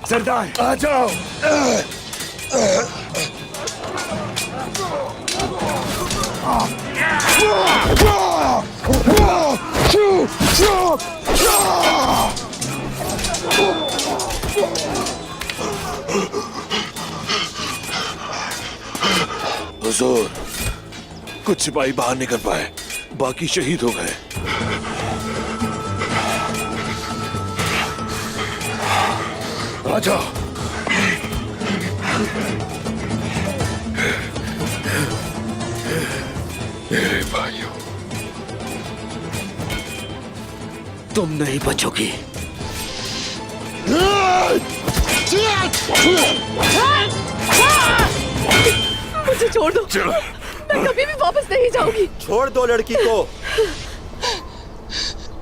सरदार आ जाओ। हुजूर, कुछ सिपाही बाहर निकल पाए, बाकी शहीद हो गए। आ जाओ। मेरे भाइयों, तुम नहीं बचोगी। मुझे छोड़ दो। चलो। मैं कभी भी वापस नहीं जाऊंगी। छोड़ दो लड़की को।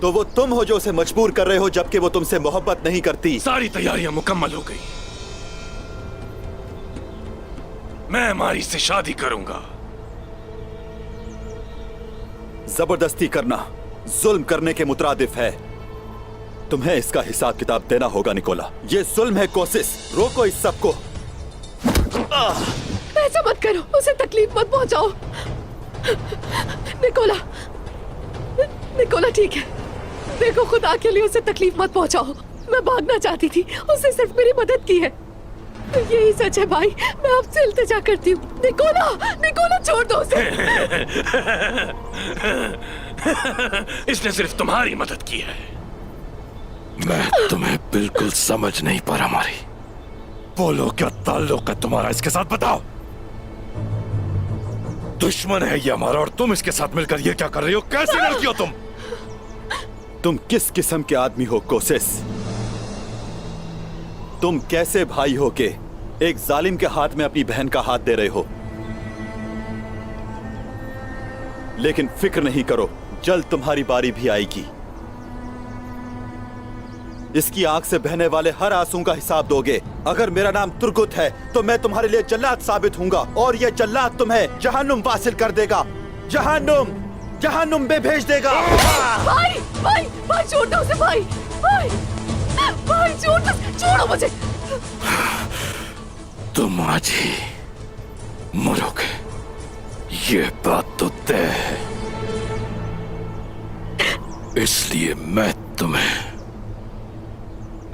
तो वो तुम हो जो उसे मजबूर कर रहे हो, जबकि वो तुमसे मोहब्बत नहीं करती। सारी तैयारियां मुकम्मल हो गई। मैं मारी से शादी करूंगा। जबरदस्ती करना जुल्म करने के मुतरादिफ है। तुम्हें इसका हिसाब किताब देना होगा निकोला। ये जुल्म है कोशिश। रोको इस सबको। ऐसा मत करो, उसे तकलीफ मत पहुंचाओ। निकोला, निकोला ठीक है। देखो, खुदा के लिए उसे तकलीफ मत पहुंचाओ। मैं भागना चाहती थी, उसने सिर्फ मेरी मदद की है। यही सच है भाई, मैं आपसे इल्तिजा करती हूँ। निकोला, निकोला छोड़ दो उसे। इसने सिर्फ तुम्हारी मदद की है। मैं तुम्हें बिल्कुल समझ नहीं पा रहा मारी। बोलो, क्या ताल्लुक है तुम्हारा इसके साथ, बताओ। दुश्मन है ये हमारा और तुम इसके साथ मिलकर ये क्या कर रही हो? कैसे लड़की हो तुम? तुम किस किस्म के आदमी हो कोशिश? तुम कैसे भाई हो के एक जालिम के हाथ में अपनी बहन का हाथ दे रहे हो? लेकिन फिक्र नहीं करो, जल्द तुम्हारी बारी भी आएगी। इसकी आंख से बहने वाले हर आंसू का हिसाब दोगे। अगर मेरा नाम तुर्गुत है तो मैं तुम्हारे लिए जल्लाद साबित हूंगा, और यह जल्लाद तुम्हें जहन्नुम वासिल कर देगा। जहन्नुम, जहन्नुम में भेज देगा। भाई, भाई, भाई छोड़ दो उसे। भाई, भाई, भाई छोड़ दो, छोड़ो मुझे। तुम आज ही मरोगे, ये बात तो तय है। इसलिए मैं तुम्हें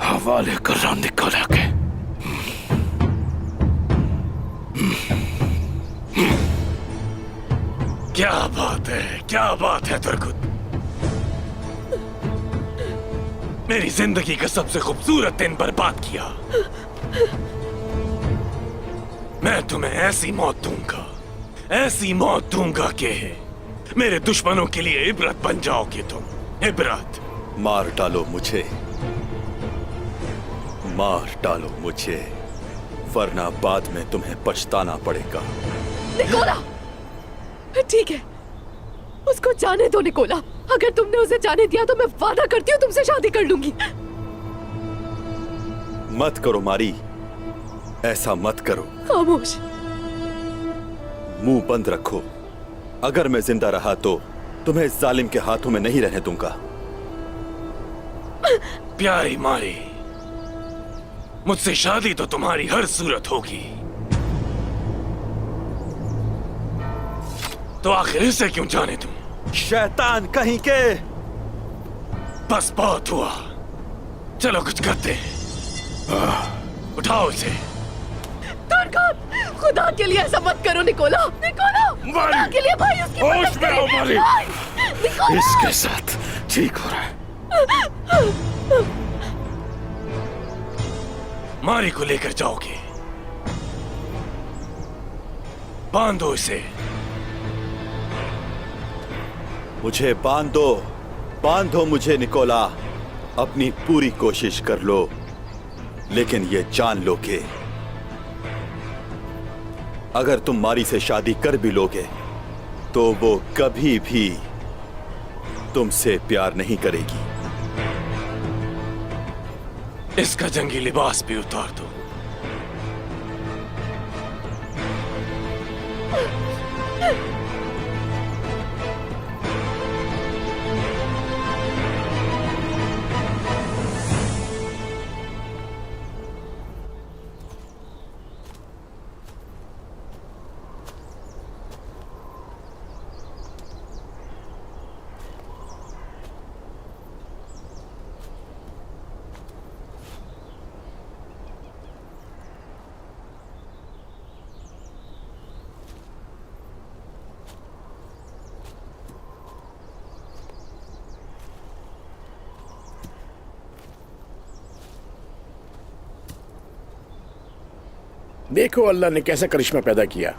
हवाले कर रहा हूं निकोला के। क्या बात है, क्या बात है तुर्गुत। मेरी जिंदगी का सबसे खूबसूरत दिन बर्बाद किया। मैं तुम्हें ऐसी मौत दूंगा, ऐसी मौत दूंगा कि मेरे दुश्मनों के लिए इबरत बन जाओगे तुम। इबरत। मार डालो मुझे, मार डालो मुझे, वरना बाद में तुम्हें पछताना पड़ेगा। निकोला, ठीक है, उसको जाने दो निकोला। अगर तुमने उसे जाने दिया तो मैं वादा करती हूँ तुमसे शादी कर लूंगी। मत करो मारी, ऐसा मत करो। खामोश। मुंह बंद रखो। अगर मैं जिंदा रहा तो तुम्हें इस जालिम के हाथों में नहीं रहने दूंगा। प्यारी मारी, मुझसे शादी तो तुम्हारी हर सूरत होगी, तो आखिर इसे क्यों जाने दूं? शैतान कहीं के। बस बहुत हुआ, चलो कुछ करते हैं। उठाओ इसे। तुर्गुत, खुदा के लिए ऐसा मत करो निकोला। निकोला, खुदा के लिए भाई, उसकी होश मदद में आओ करिए। मारी। भाई, निकोला। इसके साथ ठीक हो रहा है। मारी को लेकर जाओगे, बांधो इसे। मुझे बांधो, बांधो मुझे निकोला। अपनी पूरी कोशिश कर लो, लेकिन ये जान लो कि अगर तुम मारी से शादी कर भी लोगे तो वो कभी भी तुमसे प्यार नहीं करेगी। इसका जंगी लिबास भी उतार दो। देखो अल्लाह ने कैसा करिश्मा पैदा किया।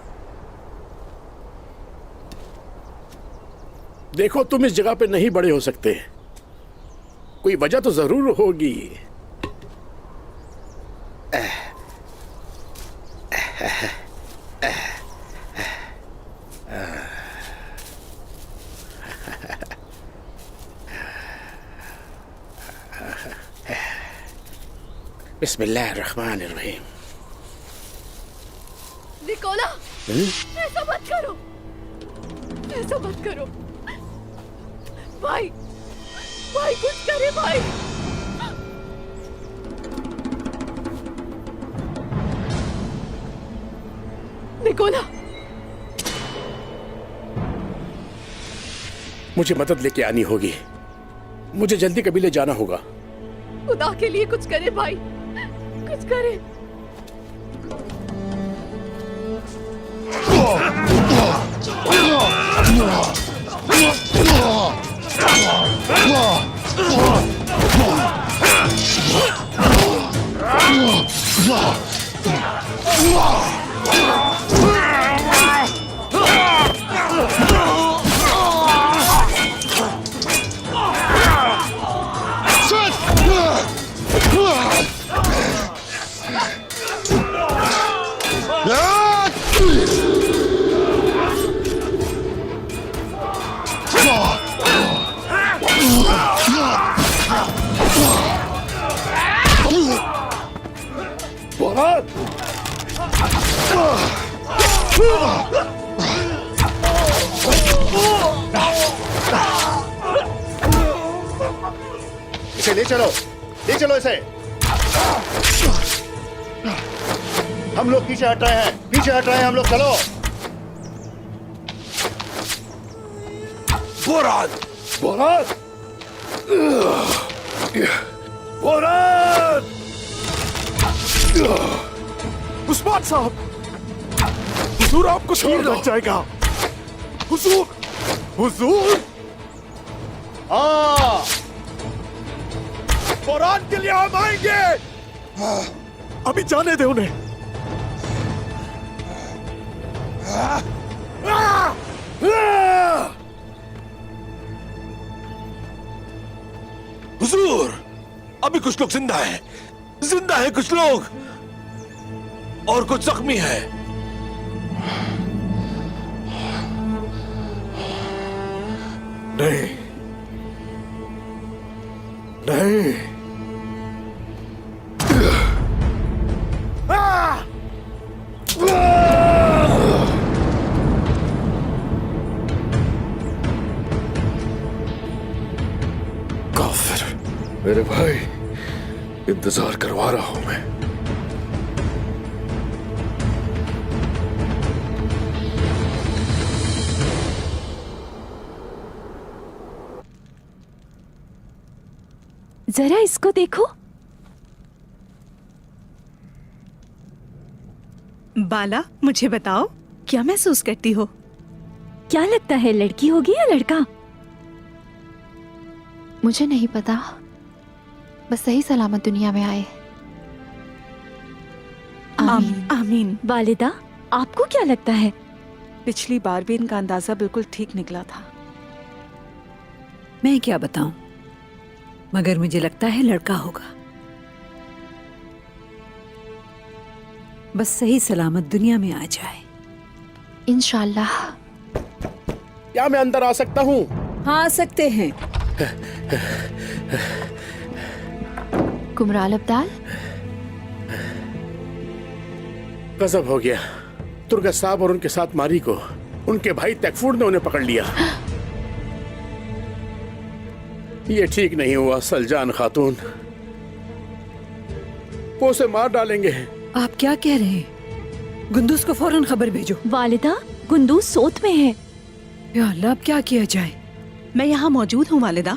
देखो तुम इस जगह पे नहीं बड़े हो सकते, कोई वजह तो जरूर होगी। बिस्मिल्लाहिर्रहमानिर्रहीम। निकोला, ऐसा मत करो, ऐसा मत करो भाई, भाई कुछ करे भाई। निकोला, मुझे मदद लेके आनी होगी, मुझे जल्दी कबीले जाना होगा। खुदा के लिए कुछ करे भाई, कुछ करे। इसे ले चलो इसे। हम लोग पीछे हट रहे हैं हम लोग, चलो। बोराद, बोराद, बोराद। उस्मान साहब, हुजूर आपको तीर लग जाएगा। हुजूर, हुजूर। हाँ, बोराद के लिए हम आएंगे। अभी जाने दे उन्हें। हुजूर, अभी कुछ लोग जिंदा है कुछ लोग, और कुछ जख्मी है। नहीं, नहीं। काफिर, मेरे भाई, इंतजार करवा रहा हूं मैं। जरा इसको देखो। बाला, मुझे बताओ, क्या महसूस करती हो? क्या लगता है, लड़की होगी या लड़का? मुझे नहीं पता, बस सही सलामत दुनिया में आए। आमीन। आमीन। वालिदा, आपको क्या लगता है? पिछली बार भी इनका अंदाजा बिल्कुल ठीक निकला था। मैं क्या बताऊं, मगर मुझे लगता है लड़का होगा। बस सही सलामत दुनिया में आ जाए। इंशाल्लाह। क्या मैं अंदर आ सकता हूँ? हाँ, आ सकते हैं। कुमराल अब्दाल, गजब हो गया। तुर्गा साहब और उनके साथ मारी को उनके भाई तैफूर ने उन्हें पकड़ लिया। ये ठीक नहीं हुआ सलजान खातून, वो उसे मार डालेंगे। आप क्या कह रहे हैं? गुंदूस को फौरन खबर भेजो। वालिदा, गुंदूस सोत में है। या अल्लाह, अब क्या किया जाए? मैं यहाँ मौजूद हूँ वालिदा।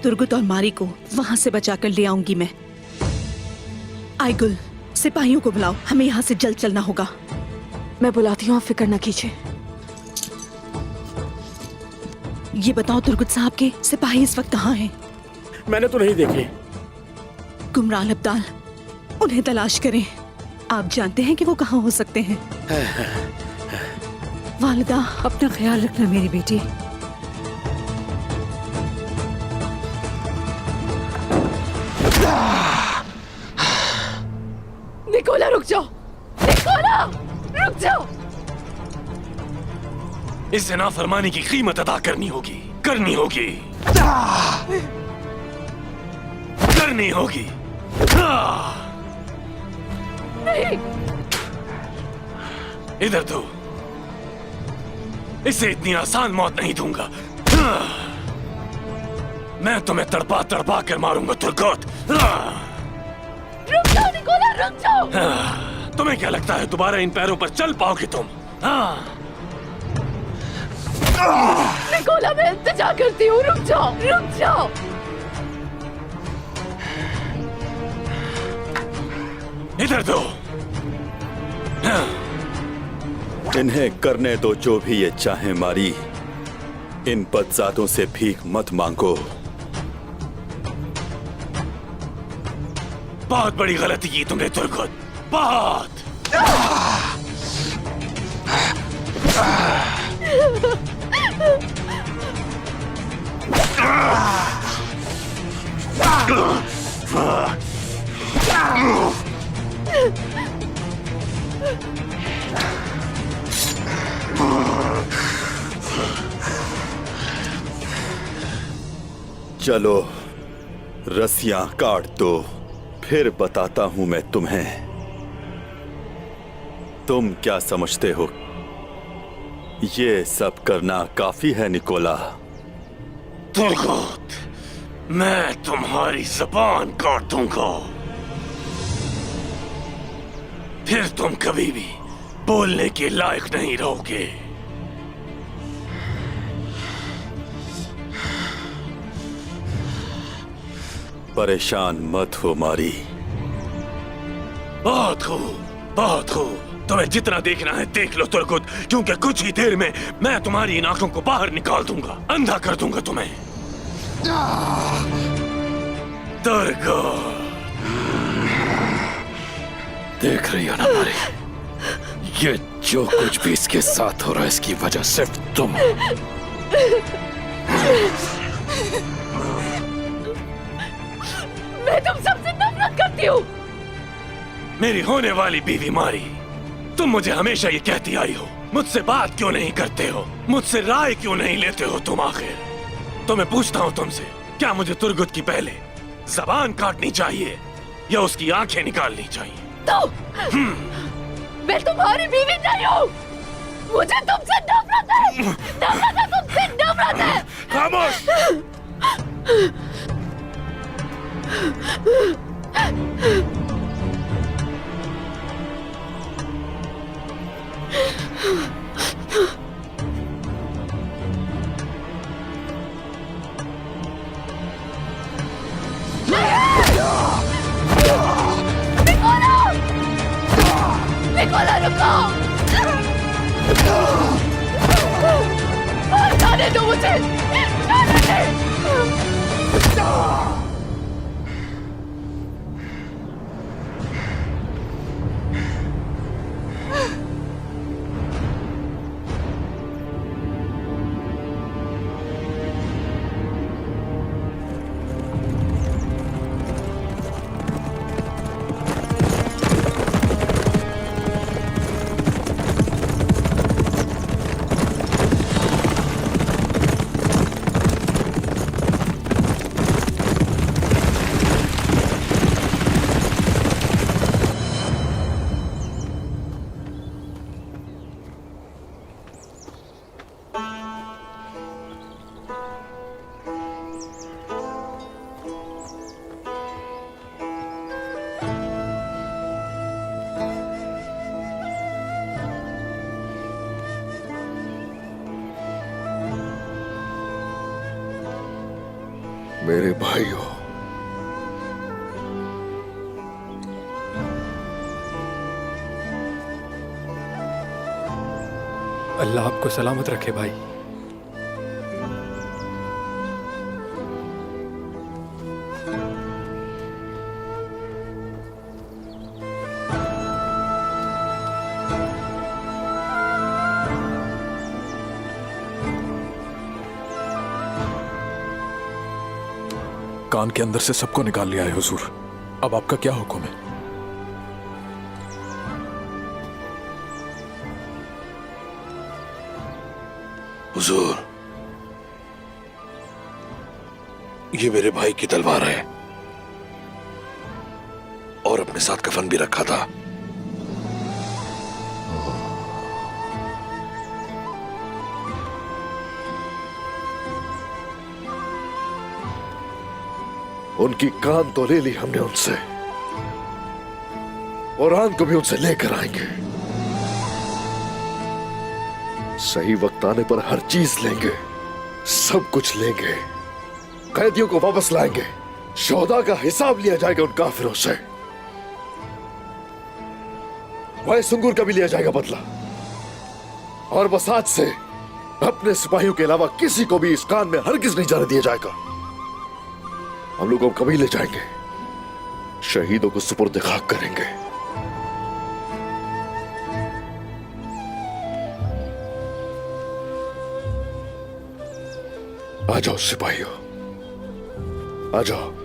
तुर्गुत और मारी को वहाँ से बचा कर ले आऊंगी मैं। आइगुल, सिपाहियों को बुलाओ, हमें यहाँ से जल्द चलना होगा। मैं बुलाती हूँ, आप फिक्र न कीजिए। ये बताओ तुर्गुत साहब के सिपाही इस वक्त कहाँ हैं? मैंने तो नहीं देखे। कुमराल अब्दाल, उन्हें तलाश करें। आप जानते हैं कि वो कहाँ हो सकते हैं? वालिदा, अपना ख्याल रखना मेरी बेटी। निकोला रुक जाओ, निकोला रुक जाओ। इस नाफरमानी की कीमत अदा करनी होगी, करनी होगी, करनी होगी। नहीं, इधर तो इसे इतनी आसान मौत नहीं दूंगा। मैं तुम्हें तड़पा तड़पा कर मारूंगा तुर्गोत। रुक जाओ निकोला, रुक जाओ। तुम्हें क्या लगता है दोबारा इन पैरों पर चल पाओगे तुम? निकोला, मैं इंतजार करती हूँ, रुक जाओ, रुक जाओ। इधर दो। इन्हें करने दो जो भी ये चाहे मारी। इन बदजातों से भीख मत मांगो। बहुत बड़ी गलती की तुमने तुर्गुत, बहुत। चलो रस्सियां काट दो, फिर बताता हूं मैं तुम्हें। तुम क्या समझते हो ये सब करना काफी है निकोला? तुर्गुत, मैं तुम्हारी जबान काट दूंगा, फिर तुम कभी भी बोलने के लायक नहीं रहोगे। परेशान मत हो मारी। बहुत खूब, बहुत खूब। तुम्हें जितना देखना है देख लो तुर्गुत, क्योंकि कुछ ही देर में मैं तुम्हारी इन आंखों को बाहर निकाल दूंगा, अंधा कर दूंगा तुम्हें। तुर्गुत, देख रही हो ना मारी, ये जो कुछ भी इसके साथ हो रहा है इसकी वजह सिर्फ तुम हो। मैं तुम सबसे नफरत करती हूँ। मेरी होने वाली बीवी मारी, तुम मुझे हमेशा ये कहती आई हो, मुझसे बात क्यों नहीं करते हो, मुझसे राय क्यों नहीं लेते हो तुम आखिर? तो मैं पूछता हूँ तुमसे, क्या मुझे तुर्गुत की पहले जबान काटनी चाहिए या उसकी आंखें निकालनी चाहिए? तो मैं तुम्हारी बीवी नहीं हूँ। मुझे तुमसे नफरत है, नफरत है, तुमसे नफरत है। खामोश। निकोला, रुको। जाने दो मुझे, जाने दो। मेरे भाइयों, अल्लाह आपको सलामत रखे भाई। कान के अंदर से सबको निकाल लिया है हुजूर। अब आपका क्या हुक्म है? हुजूर, ये मेरे भाई की तलवार है और अपने साथ कफन भी रखा था। उनकी कान तो ले ली हमने उनसे और आन को भी उनसे लेकर आएंगे। सही वक्त आने पर हर चीज लेंगे, सब कुछ लेंगे। कैदियों को वापस लाएंगे, शोहदा का हिसाब लिया जाएगा उन काफिरों से। वह सुंगुर का भी लिया जाएगा बदला। और बस आज से अपने सिपाहियों के अलावा किसी को भी इस कान में हरगिज नहीं जाने दिया जाएगा। हम लोग कभी ले जाएंगे, शहीदों को सुपुर्द खाक करेंगे। आ जाओ सिपाहियों, आ जाओ।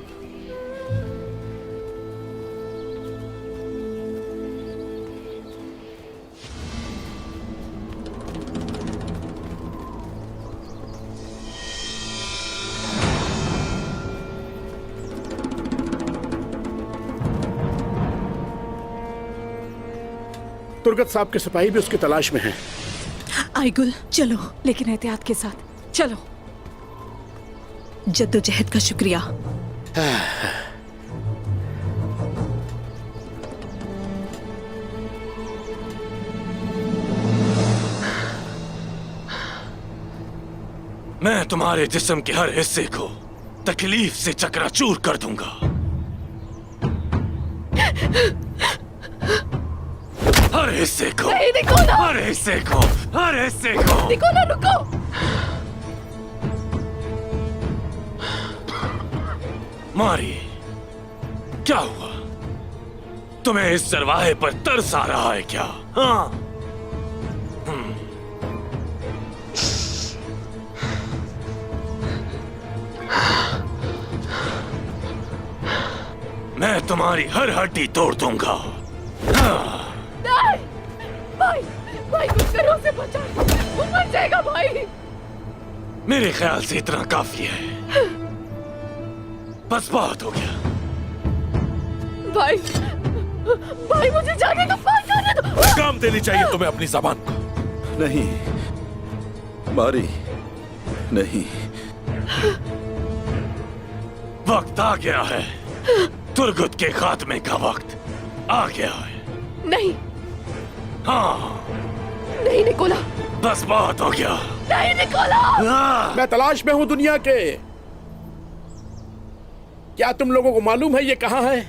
तुर्गत साहब के सिपाही भी उसकी तलाश में हैं। आईगुल चलो, लेकिन एहतियात के साथ चलो। जद्दोजहद का शुक्रिया। मैं तुम्हारे जिस्म के हर हिस्से को तकलीफ से चकनाचूर कर दूंगा। हर हिस्से को, नहीं निकोला, हर हिस्से को, हर हिस्से को। निकोला रुको। मारी, क्या हुआ? तुम्हें इस चरवाहे पर तरस आ रहा है क्या? हाँ? मैं तुम्हारी हर हड्डी तोड़ दूंगा। हाँ। नहीं, भाई, भाई कुछ करो, उसे बचा, वो मर जाएगा भाई। मेरे ख्याल से इतना काफी है। बस बहुत हो गया। भाई, भाई मुझे जाने दो, भाई जाने दो। काम देनी चाहिए तुम्हें अपनी जबान को। नहीं मारी, नहीं। वक्त आ गया है, तुर्गत के खात्मे का वक्त आ गया है। नहीं, हाँ, नहीं निकोला, बस बहुत हो गया। नहीं निकोला। हाँ। मैं तलाश में हूं दुनिया के। क्या तुम लोगों को मालूम है ये कहां है?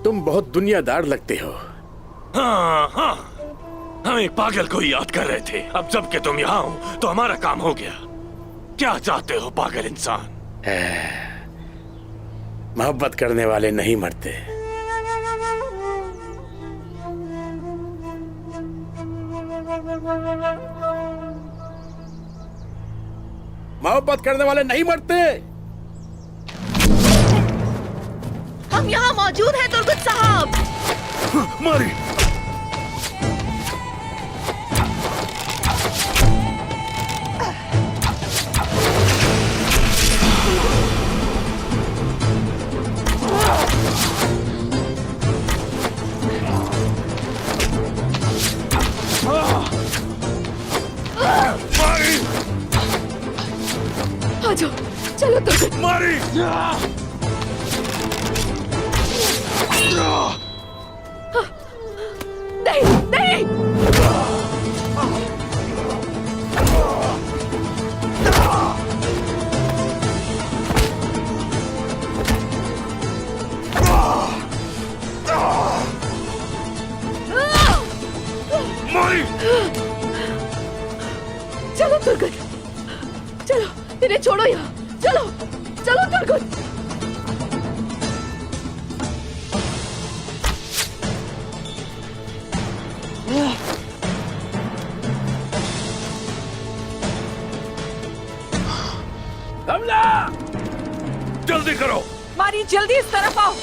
तुम बहुत दुनियादार लगते हो। हाँ, हाँ, हम एक पागल को ही याद कर रहे थे। अब जब कि तुम यहाँ हो तो हमारा काम हो गया। क्या चाहते हो पागल इंसान? मोहब्बत करने वाले नहीं मरते। मोहब्बत करने वाले नहीं मरते। हम यहाँ मौजूद हैं तुर्गत साहब। मारी, आ जाओ, चलो तुर्गत। मारी। नहीं, नहीं। मारी। जल्दी करो। मारी जल्दी इस तरफ आओ।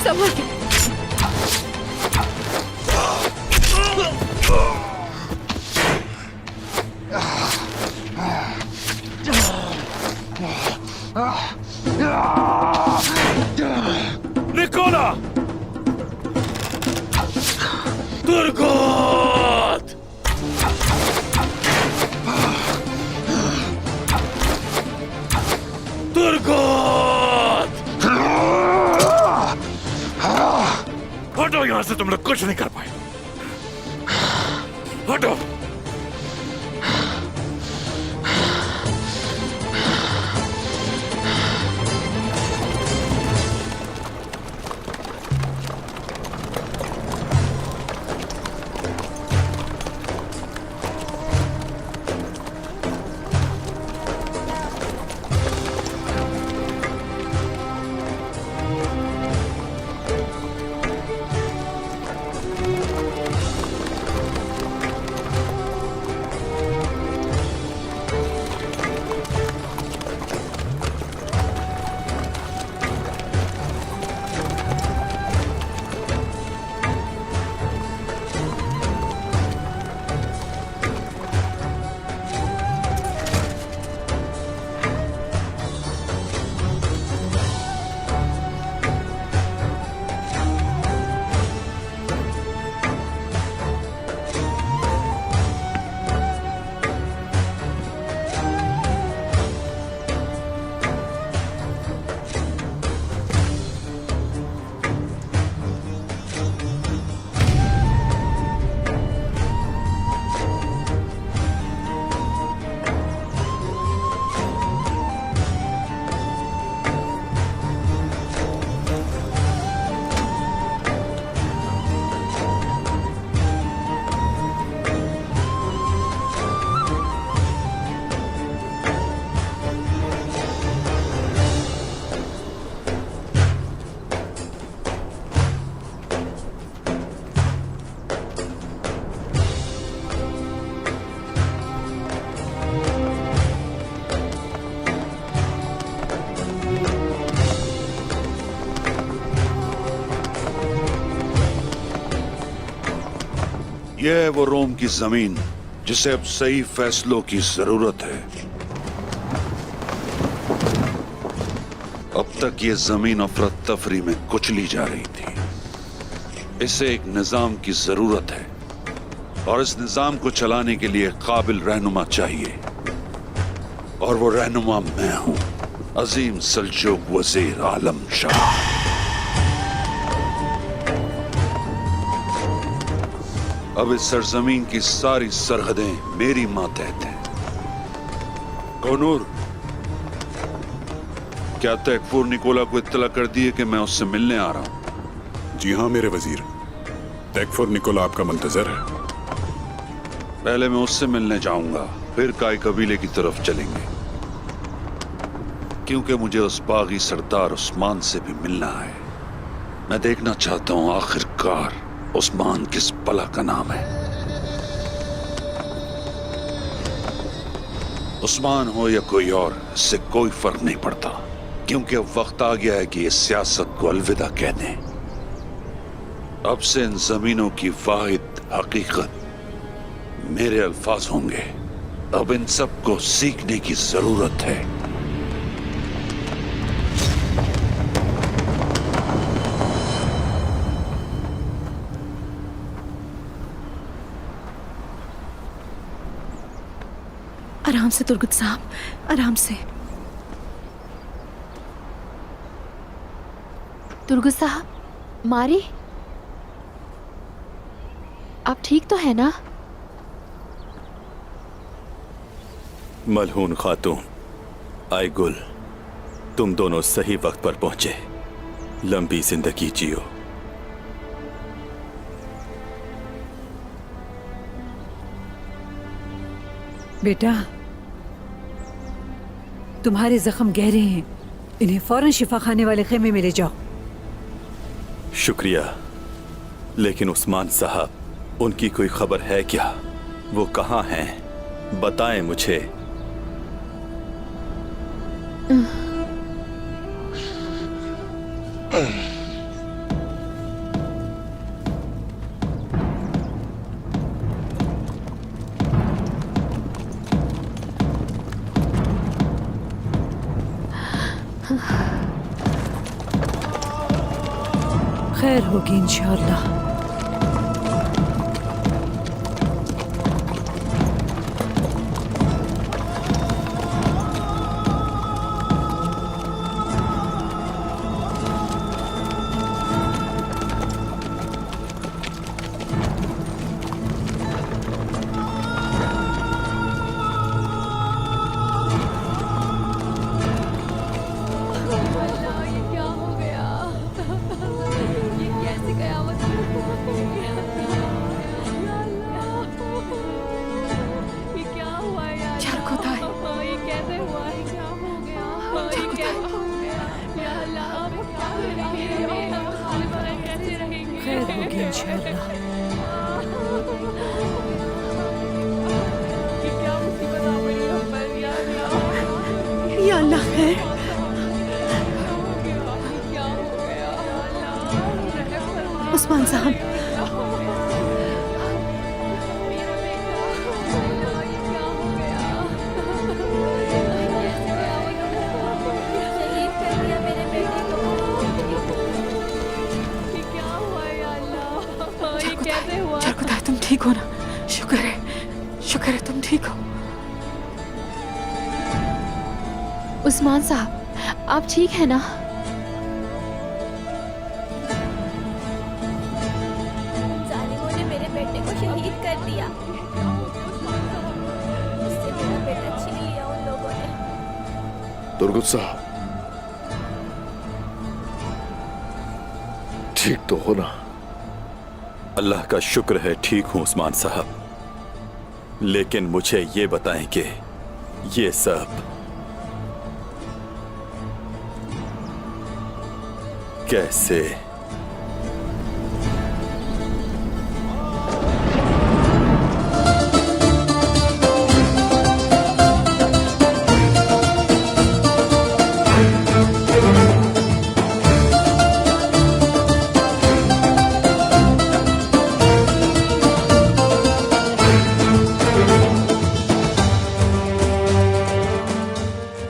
संभल के। निकोला, तुर्गोत, तुर्गोत, हटो यहां से, तुम लोग कुछ नहीं कर पाए। हटो। यह है वो रोम की जमीन जिसे अब सही फैसलों की जरूरत है। अब तक ये जमीन अफरा तफरी में कुचली जा रही थी। इसे एक निजाम की जरूरत है और इस निजाम को चलाने के लिए काबिल रहनुमा चाहिए, और वो रहनुमा मैं हूं, अजीम सल्जूक वजीर आलम शाह। अब इस सरजमीन की सारी सरहदें मेरी मातहत हैं। कोनूर, क्या तैकफूर निकोला को इत्तला कर दी है कि मैं उससे मिलने आ रहा हूं? जी हाँ मेरे वजीर, तैकफूर निकोला आपका मुंतजर है। पहले मैं उससे मिलने जाऊंगा, फिर काय कबीले की तरफ चलेंगे, क्योंकि मुझे उस बागी सरदार उस्मान से भी मिलना है। मैं देखना चाहता हूं आखिरकार उस्मान किस बला का नाम है। उस्मान हो या कोई और, इससे कोई फर्क नहीं पड़ता, क्योंकि अब वक्त आ गया है कि इस सियासत को अलविदा कह दें। अब से इन जमीनों की वाहिद हकीकत मेरे अल्फाज होंगे। अब इन सब को सीखने की जरूरत है। आराम से तुर्गुत साहब, आराम से। तुर्गुत साहब, मारी, आप ठीक तो है ना? मलहून खातून, आई गुल, तुम दोनों सही वक्त पर पहुंचे। लंबी जिंदगी जियो। बेटा, तुम्हारे जख्म गहरे हैं, इन्हें फौरन शिफा खाने वाले खेमे में ले जाओ। शुक्रिया, लेकिन उस्मान साहब, उनकी कोई खबर है क्या? वो कहाँ हैं? बताएं मुझे। खैर होगी इंशाअल्लाह। खैर होगी इंशाअल्लाह। या अल्लाह खैर। उस्मान साहब, खुदा तुम ठीक हो ना? शुक्र है तुम ठीक हो। उस्मान साहब, आप ठीक है ना? जालिमों ने मेरे बेटे को शहीद कर दिया। उससे मेरा बेटा छीन लिया उन लोगों ने। तुर्गुत साहब, ठीक तो हो ना? अल्लाह का शुक्र है ठीक हूं उस्मान साहब, लेकिन मुझे ये बताएं कि ये सब कैसे